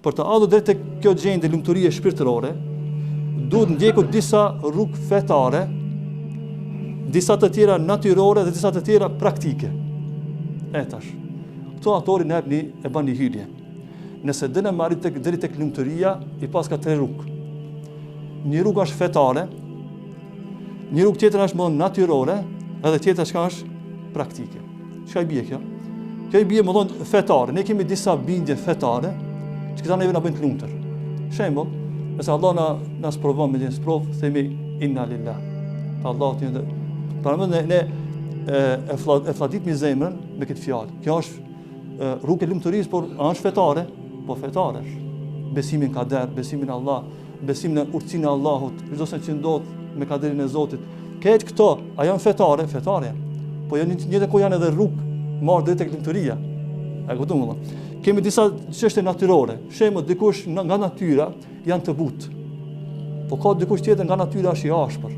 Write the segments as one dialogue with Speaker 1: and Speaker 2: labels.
Speaker 1: Për të ardhur drejt tek kjo gjendje lumturie shpirtërore, duhet ndjekur disa rrugë fetare, disa të tjera natyrore dhe disa të tjera praktike. Tash. Këto autori na e bën një hyrje. Nëse dëna marrit deri tek lumturia, i pas ka 3 rrugë. Një rrugë është fetare, një rrugë tjetër është më natyrore, edhe tjetra çka është praktike. Çka i bie kjo? Kjo i bie më thonë fetare. Ne kemi disa bindje fetare, që këta neve na bëjnë të lumtur. Shembull, nëse Allah na sprovon me një sprov, themi inna lillah. Allah ti ne e fllatit me zemrën me këtë fjalë. Kjo është rrugë e lumturisë, por është fetare, po fetare. Besimin ka der, besimin në Allah, besimin në urtësinë e Allahut, çdo sa që ndodh me kaderin e Zotit. Këtë këto, a janë fetare? Fetare. Po janë njëtë ku janë edhe rrugë marrë drejt tek lumturia. E kupton më? Kemi disa çështje natyrore. Shembull, dikush nga natyra janë të butë. Po ka dikush tjetër nga natyra është i ashpër.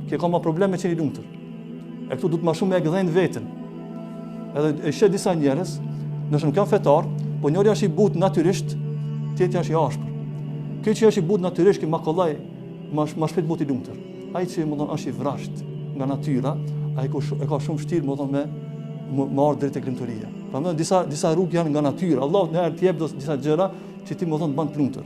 Speaker 1: Që ka më probleme që i lumtur. E këtu duhet më shumë me gdhën veten. Edhe e sheh disa njerëz, nëse nuk janë fetar, po njëri është i butë natyrisht, tjetri është i ashpër. Ky që është i butë natyrisht, që makollaj, më shpejt butë i lumtur. Ai që më thon është i vrasht nga natyra, ai e ka shumë vështirë më thon me marrë drejt tek lumturia. Prandaj disa rrugë janë nga natyra. Allah na jep disa gjëra që ti më thon bën të lumtur.